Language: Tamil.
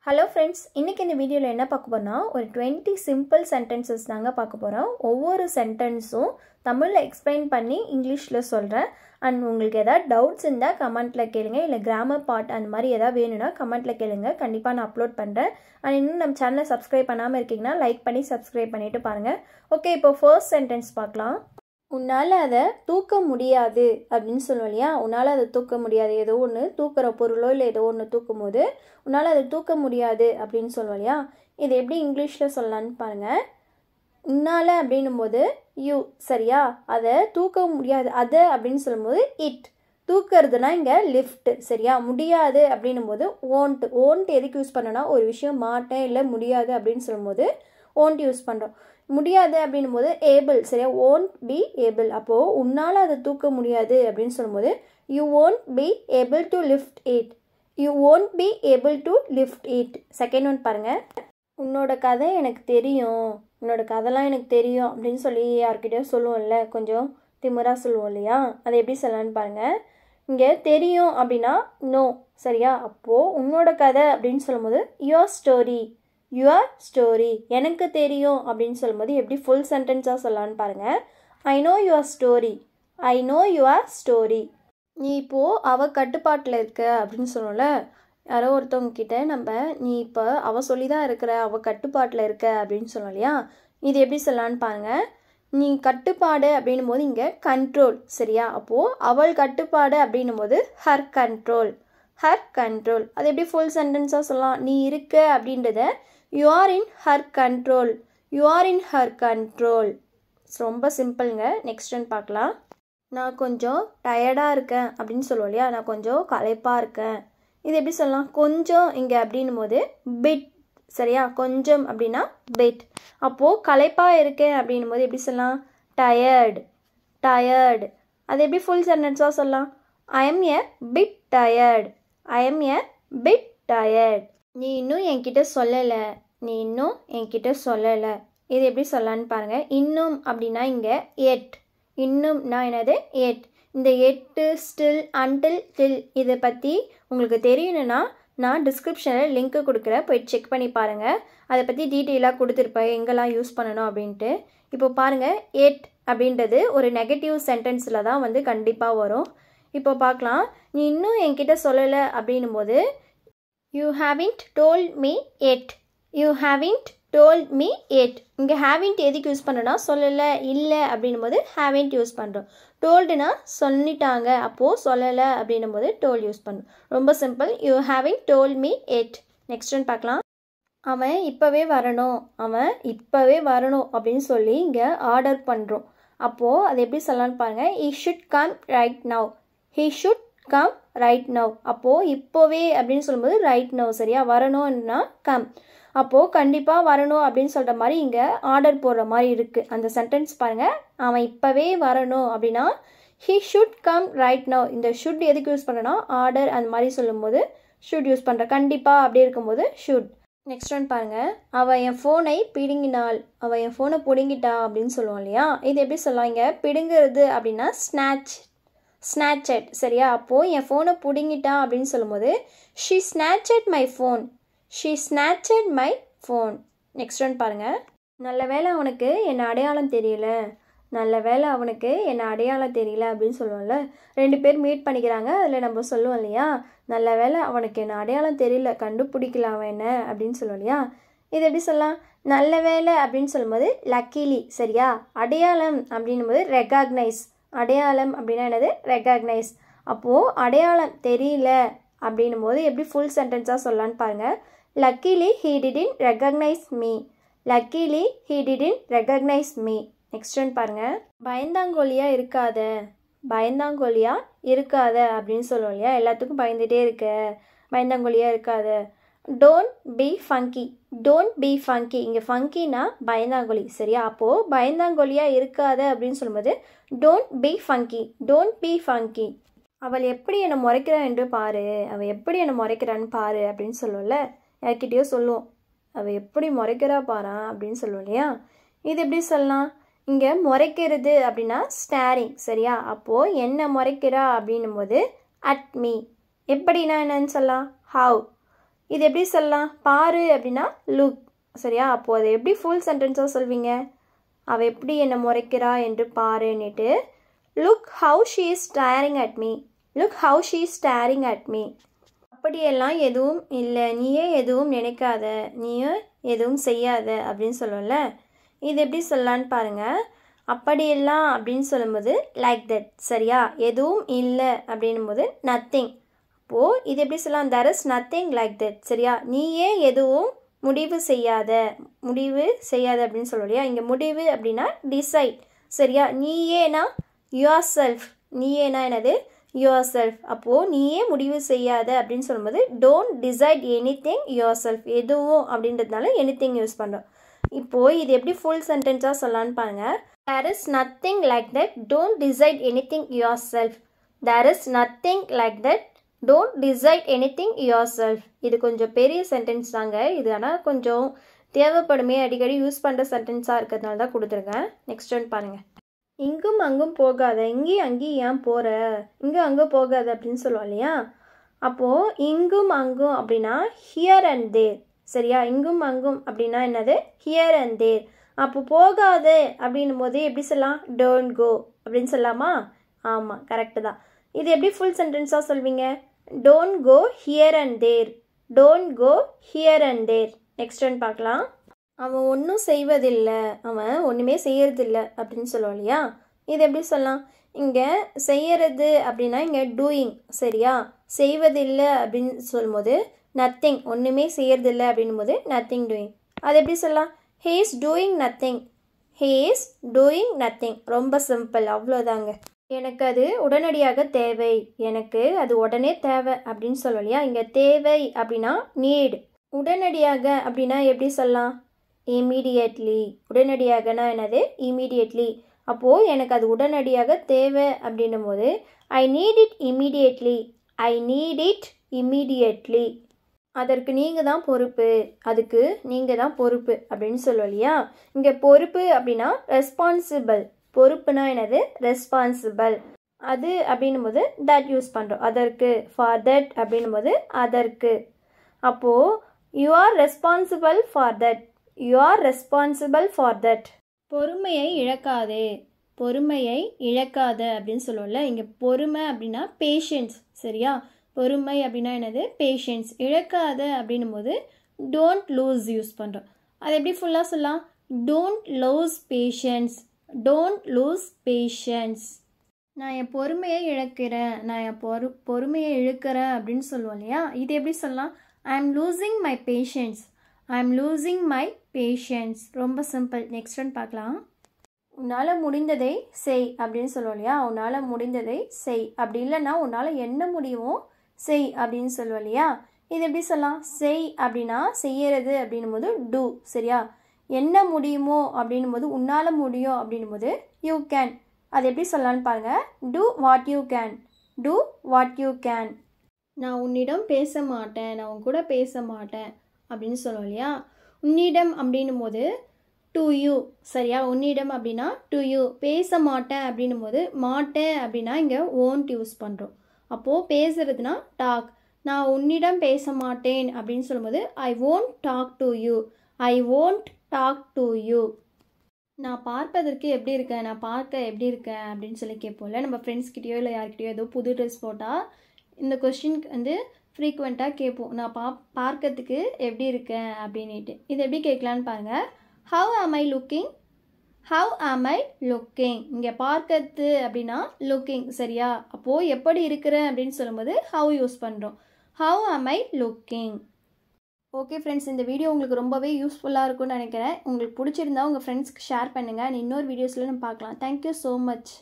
Hello friends, இன்னைக்கு இந்த வீடியோல என்ன பார்க்க போறோம்னா ஒரு 20 simple sentences தாங்க பார்க்க போறோம். ஒவ்வொரு சென்டென்ஸும் தமிழ்ல எக்ஸ்பிளைன் பண்ணி இங்கிலீஷ்ல சொல்றேன். and உங்களுக்கு ஏதாவது டவுட்ஸ் இருந்தா கமெண்ட்ல கேளுங்க. இல்ல கிராமர் பார்ட் அந்த மாதிரி ஏதாவது வேணும்னா கமெண்ட்ல கேளுங்க. கண்டிப்பா நான் அப்லோட் பண்றேன். and இன்னும் நம்ம சேனலை சப்ஸ்கிரைப் பண்ணாம இருக்கீங்கன்னா லைக் பண்ணி சப்ஸ்கிரைப் பண்ணிட்டு பாருங்க. ஓகே, இப்போ ஃபர்ஸ்ட் சென்டென்ஸ் பார்க்கலாம். உன்னால் அதை தூக்க முடியாது அப்படின்னு சொல்லுவோம் இல்லையா? உன்னால் அதை தூக்க முடியாது, ஏதோ ஒன்று தூக்குற பொருளோ இல்லை ஏதோ ஒன்று தூக்கும் போது உன்னால் அதை தூக்க முடியாது அப்படின்னு சொல்லுவோம் இல்லையா? இது எப்படி இங்கிலீஷில் சொல்லலான்னு பாருங்கள். உன்னால் அப்படின்னும் போது யூ, சரியா? அதை தூக்க முடியாது அதை அப்படின்னு சொல்லும்போது இட். தூக்கிறதுனா இங்கே லிஃப்ட், சரியா? முடியாது அப்படின்னும் போது ஓன்ட் எதுக்கு யூஸ் பண்ணோன்னா ஒரு விஷயம் மாட்டேன் இல்லை முடியாது அப்படின்னு சொல்லும்போது ஓன்ட் யூஸ் பண்ணுறோம். முடியாது அப்படின்னும் போது ஏபிள், சரியா? Won't be able. அப்போது உன்னால் அதை தூக்க முடியாது அப்படின்னு சொல்லும்போது you won't be able to lift it. You won't be able to lift it. Second one பாருங்கள். உன்னோட கதை எனக்கு தெரியும், உன்னோட கதைலாம் எனக்கு தெரியும் அப்படின்னு சொல்லி யார்கிட்டயும் சொல்லுவோம்ல, கொஞ்சம் திமிராக சொல்லுவோம் இல்லையா? அதை எப்படி சொல்லலான்னு பாருங்கள். இங்கே தெரியும் அப்படின்னா நோ, சரியா? அப்போது உன்னோட கதை அப்படின்னு சொல்லும்போது யுவர் ஸ்டோரி. Your story. எனக்கு தெரியும் அப்படின்னு சொல்லும்போது எப்படி ஃபுல் சென்டென்ஸாக சொல்லலான்னு பாருங்கள். I know your story. I know your story. நீ இப்போது அவள் கட்டுப்பாட்டில் இருக்க அப்படின்னு சொல்லல. யாரோ ஒருத்தவங்க கிட்ட நம்ம நீ இப்போ அவள் சொல்லி தான் இருக்கிற, அவள் கட்டுப்பாட்டில் இருக்க அப்படின்னு சொல்லணும் இல்லையா? இது எப்படி சொல்லலான்னு பாருங்கள். நீ கட்டுப்பாடு அப்படின்னும் போது இங்கே கண்ட்ரோல், சரியா? அப்போது அவள் கட்டுப்பாடு அப்படின்னும் போது ஹர் கண்ட்ரோல். Her control. அது எப்படி ஃபுல் சென்டென்ஸாக சொல்லலாம்? நீ இருக்க அப்படின்றத you are in her control. you are in her control. ரொம்ப சிம்பிளுங்க. நெக்ஸ்ட் ஒன் பார்க்கலாம். நான் கொஞ்சம் டயர்டாக இருக்கேன் அப்படின்னு சொல்லுவோம் இல்லையா? நான் கொஞ்சம் களைப்பாக இருக்கேன். இது எப்படி சொல்லலாம்? கொஞ்சம் இங்கே அப்படின்னும் போது பிட், சரியா? கொஞ்சம் அப்படின்னா பிட். அப்போது களைப்பாக இருக்கேன் அப்படின்னும் போது எப்படி சொல்லலாம்? டயர்டு. டயர்டு. அது எப்படி ஃபுல் சென்டென்ஸாக சொல்லலாம்? I M a bit tired. I am a bit tired. நீ இன்னும் என்கிட்ட சொல்லலை. நீ இன்னும் என்கிட்ட சொல்லலை. இது எப்படி சொல்லலான்னு பாருங்கள். இன்னும் அப்படின்னா இங்கே எட். இன்னும்னா என்னது? எட். இந்த எட்டு, ஸ்டில், அன்டில், டில் இதை பற்றி உங்களுக்கு தெரியணுன்னா நான் டிஸ்கிரிப்ஷனில் லிங்க்கு கொடுக்குறேன், போய்ட்டு செக் பண்ணி பாருங்கள். அதை பற்றி டீட்டெயிலாக கொடுத்துருப்பேன் எங்கெல்லாம் யூஸ் பண்ணணும் அப்படின்ட்டு. இப்போ பாருங்கள், எட் அப்படின்றது ஒரு நெகட்டிவ் சென்டென்ஸில் தான் வந்து கண்டிப்பாக வரும். இப்போ பார்க்கலாம். நீ இன்னும் என்கிட்ட சொல்லலை அப்படின்னும் போது you haven't told me yet. you haven't told me yet. இங்கே haven't எதுக்கு யூஸ் பண்ணோன்னா சொல்லலை இல்லை அப்படின்னும் போது haven't யூஸ் பண்ணுறோம். toldனா சொல்லிட்டாங்க, அப்போது சொல்லலை அப்படின்னும் போது told யூஸ் பண்ணுறோம். ரொம்ப simple. you haven't told me yet. Next one பார்க்கலாம். அவன் இப்போவே வரணும். அவன் இப்போவே வரணும் அப்படின்னு சொல்லி இங்கே ஆர்டர் பண்ணுறோம். அப்போது அது எப்படி சொல்லலான்னு பாருங்கள். he should come right now. he should come right now. அப்போது இப்போவே அப்படின்னு சொல்லும்போது ரைட் நவ், சரியா? வரணும்னா கம். அப்போது கண்டிப்பாக வரணும் அப்படின்னு சொல்கிற மாதிரி இங்கே ஆர்டர் போடுற மாதிரி இருக்குது அந்த சென்டென்ஸ் பாருங்கள். அவன் இப்போவே வரணும் அப்படின்னா he should come right now. இந்த ஷுட் எதுக்கு யூஸ் பண்ணனா ஆர்டர் அந்த மாதிரி சொல்லும்போது ஷுட் யூஸ் பண்ணுற. கண்டிப்பாக அப்படி இருக்கும்போது ஷுட். நெக்ஸ்ட் ஒன் பாருங்கள். அவள் என் ஃபோனை பிடுங்கினாள். அவள் என் ஃபோனை பிடுங்கிட்டா அப்படின்னு சொல்லுவோம் இல்லையா? இது எப்படி சொல்லலாம்? இங்கே பிடுங்கிறது அப்படின்னா ஸ்நாச். ஸ்நாச்சட், சரியா? அப்போது என் ஃபோனை பிடுங்கிட்டா அப்படின்னு சொல்லும்போது she snatched my phone. She snatched my phone. Next one பாருங்கள். நல்ல வேளை அவனுக்கு என்னை அடையாளம் தெரியல. நல்ல வேளை அவனுக்கு என்னை அடையாளம் தெரியல அப்படின்னு சொல்லுவோம்ல. ரெண்டு பேர் மீட் பண்ணிக்கிறாங்க, அதில் நம்ம சொல்லுவோம் இல்லையா? நல்ல வேளை அவனுக்கு என்னை அடையாளம் தெரியல, கண்டுபிடிக்கல அவன் என்ன அப்படின்னு சொல்லுவோம் இல்லையா? இது எப்படி சொல்லலாம்? நல்ல வேளை அப்படின்னு சொல்லும்போது லக்கிலி, சரியா? அடையாளம் அப்படின்னும் போது ரெகாக்னைஸ். அடையாளம் அப்படின்னா என்னது? ரெகக்னைஸ். அப்போது அடையாளம் தெரியல அப்படின்னும் போது எப்படி ஃபுல் சென்டென்ஸாக சொல்லலான்னு பாருங்கள். Luckily he didn't recognise me. Luckily he didn't recognise me. Next one பாருங்கள். பயந்தாங்கோலியாக இருக்காத. பயந்தாங்கோலியாக இருக்காத அப்படின்னு சொல்லுவோம் இல்லையா? எல்லாத்துக்கும் பயந்துகிட்டே இருக்க, பயந்தாங்கோலியாக இருக்காத. Don't be funky. Don't be funky. இங்கே ஃபங்கினா பயந்தாங்கொலி, சரியா? அப்போது பயந்தாங்கொலியாக இருக்காத அப்படின்னு சொல்லும்போது don't be funky. Don't be funky. அவள் எப்படி என்னை முறைக்கிறான் என்று பாரு. அவள் எப்படி என்னை முறைக்கிறான்னு பாரு அப்படின்னு சொல்லுவோம்ல. யார்கிட்டயோ சொல்லுவோம், அவள் எப்படி முறைக்கிறா பாரா அப்படின்னு சொல்லுவோம் இல்லையா? இது எப்படி சொல்லலாம்? இங்கே முறைக்கிறது அப்படின்னா ஸ்டாரிங், சரியா? அப்போது என்ன முறைக்கிறா அப்படின்னும் போது அட் மீ. எப்படின்னா என்னன்னு சொல்லலாம்? ஹவ். இது எப்படி சொல்லலாம்? பாரு அப்படின்னா லுக், சரியா? அப்போது அதை எப்படி ஃபுல் சென்டென்ஸாக சொல்வீங்க? அவள் எப்படி என்னை முறைக்கிறா என்று பாருன்னுட்டு look how she is staring at me, look how she is staring at me. அப்படியெல்லாம் எதுவும் இல்லை, நீயே எதுவும் நினைக்காத, நீயும் எதுவும் செய்யாத அப்படின்னு சொல்லல. இது எப்படி சொல்லலான்னு பாருங்கள். அப்படியெல்லாம் அப்படின்னு சொல்லும்போது லைக் தட், சரியா? எதுவும் இல்லை அப்படின்னும் போது நத்திங். அப்போது இது எப்படி சொல்லலாம்? there is nothing like that, சரியா? நீயே எதுவும் முடிவு செய்யாத அப்படின்னு சொல்லலையா? இங்கே முடிவு அப்படின்னா டிசைட், சரியா? நீயேனா யுவர் செல்ஃப், நீயேனா என்னது? Your self. அப்போது நீயே முடிவு செய்யாத அப்படின்னு சொல்லும்போது don't decide anything your self, எதுவும் அப்படின்றதுனால எனிதிங் யூஸ் பண்ணுறோம். இப்போது இது எப்படி ஃபுல் சென்டென்ஸாக சொல்லலான்னு பாருங்கள். there is nothing like that, don't decide anything yourself. there is nothing like that, don't decide anything yourself. இது கொஞ்சம் பெரிய சென்டென்ஸ் தாங்க. இது ஆனால் கொஞ்சம் தேவைப்படுமே, அடிக்கடி யூஸ் பண்ணுற சென்டென்ஸாக இருக்கிறதுனால தான் கொடுத்துருக்கேன். நெக்ஸ்ட் ஒன் பாருங்கள். இங்கும் அங்கும் போகாத, இங்கேயும் அங்கேயும் ஏன் போகிற, இங்கே அங்கே போகாத அப்படின்னு சொல்லுவோம் இல்லையா? அப்போது இங்கும் அங்கும் அப்படின்னா ஹியர் அண்ட் தேர், சரியா? இங்கும் அங்கும் அப்படின்னா என்னது? ஹியர் அண்ட் தேர். அப்போ போகாது அப்படின்னும் போது எப்படி சொல்லலாம்? டோன்ட் கோ அப்படின்னு சொல்லலாமா? ஆமாம், கரெக்டு தான். இது எப்படி ஃபுல் சென்டென்ஸாக சொல்வீங்க? Don't go here and there, don't go here and there. Next one பார்க்கலாம். அவன் ஒன்றும் செய்வதில்லை, அவன் ஒன்றுமே செய்யறதில்லை அப்படின்னு சொல்லுவோம் இல்லையா? இது எப்படி சொல்லலாம்? இங்கே செய்யறது அப்படின்னா இங்கே டூயிங், சரியா? செய்வதில்லை அப்படின்னு சொல்லும்போது நத்திங், ஒன்றுமே செய்யறதில்லை அப்படின்னும் போது நத்திங் டூயிங். அது எப்படி சொல்லலாம்? he is doing nothing, he is doing nothing. ரொம்ப சிம்பிள், அவ்வளோதாங்க. எனக்கு அது உடனடியாக தேவை, எனக்கு அது உடனே தேவை அப்படின்னு சொல்லலையா? இங்கே தேவை அப்படின்னா நீட், உடனடியாக அப்படின்னா எப்படி சொல்லலாம்? இமீடியட்லி. உடனடியாகனா என்னது? இமீடியட்லி. அப்போது எனக்கு அது உடனடியாக தேவை அப்படின்னும் போது I need it immediately, I need it immediately. அதற்கு நீங்கள் தான் பொறுப்பு, அதுக்கு நீங்கள் தான் பொறுப்பு அப்படின்னு சொல்லுவோம் இல்லையா? இங்கே பொறுப்பு அப்படின்னா ரெஸ்பான்சிபிள், பொறுப்புனா என்னது? ரெஸ்பான்சிபிள். அது அப்படின்னும் போது தட் யூஸ் பண்ணுறோம். அதற்கு, ஃபார் தட் அப்படின்னும் போது அதற்கு. அப்போது you are responsible for that, you are responsible for that. பொறுமையை இழக்காதே, பொறுமையை இழக்காத அப்படின்னு சொல்லுவோம்ல. இங்கே பொறுமை அப்படின்னா பேஷன்ஸ், சரியா? பொறுமை அப்படின்னா என்னது? பேஷன்ஸ். இழக்காத அப்படின்னும் போது டோன்ட் லூஸ் யூஸ் பண்ணுறோம். அது எப்படி ஃபுல்லாக சொல்லலாம்? Don't lose patience, don't lose patience. நான் என் பொறுமையை இழக்கிறேன், நான் என் பொறுமையை இழுக்கிறேன் அப்படின்னு சொல்லுவோம் இல்லையா? இது எப்படி சொல்லலாம்? I am losing my patience, I am losing my patience. ரொம்ப சிம்பிள். நெக்ஸ்ட் ஒன் பார்க்கலாம். உன்னால் முடிந்ததை செய் அப்படின்னு சொல்லுவோம் இல்லையா? உன்னால் முடிந்ததை செய், அப்படி இல்லைன்னா உன்னால் என்ன முடியுமோ செய் அப்படின்னு சொல்லுவோம் இல்லையா? இது எப்படி சொல்லலாம்? செய் அப்படின்னா செய்யறது அப்படின்னும் போது டூ, சரியா? என்ன முடியுமோ அப்படின்னும் போது உன்னால் முடியும் அப்படின்னும் போது யூ கேன். அது எப்படி சொல்லலான்னு பாருங்கள். Do what you can, do what you can. நான் உன்னிடம் பேச மாட்டேன், நான் உன் கூட பேச மாட்டேன் அப்படின்னு சொல்லுவோம் இல்லையா? உன்னிடம் அப்படின்னும் போது டு யூ, சரியா? உன்னிடம் அப்படின்னா டு யூ. பேச மாட்டேன் அப்படின்னும் போது மாட்டேன் அப்படின்னா இங்கே ஓன்ட் யூஸ் பண்ணுறோம். அப்போது பேசுறதுனா டாக். நான் உன்னிடம் பேச மாட்டேன் அப்படின்னு சொல்லும்போது I won't talk to you, I won't talk to you. நான் பார்ப்பதற்கு எப்படி இருக்கேன், நான் பார்க்க எப்படி இருக்கேன் அப்படின்னு சொல்லி கேட்போம்ல நம்ம ஃப்ரெண்ட்ஸ்கிட்டயோ இல்லை யார்கிட்டயோ. ஏதோ புது ட்ரெஸ் போட்டால் இந்த கொஸ்டின் வந்து ஃப்ரீக்வெண்ட்டாக கேட்போம். நான் பார்க்கறதுக்கு எப்படி இருக்கேன் அப்படின்ட்டு. இது எப்படி கேட்கலான்னு பாருங்கள். ஹவ் ஆம் ஐ லுக்கிங், ஹவ் ஆம் ஐ லுக்கிங். இங்கே பார்க்கறது அப்படின்னா லுக்கிங், சரியா? அப்போது எப்படி இருக்கிறேன் அப்படின்னு சொல்லும்போது ஹவ் யூஸ் பண்ணுறோம். ஹவ் ஆம் ஐ லுக்கிங். ஓகே ஃப்ரெண்ட்ஸ், இந்த வீடியோ உங்களுக்கு ரொம்பவே யூஸ்ஃபுல்லாக இருக்கும்னு நினைக்கிறேன். உங்களுக்கு பிடிச்சிருந்தா உங்கள் ஃப்ரெண்ட்ஸ்க்கு ஷேர் பண்ணுங்கள். இன்னொரு வீடியோஸில் நம்ம பார்க்கலாம். Thank you so much.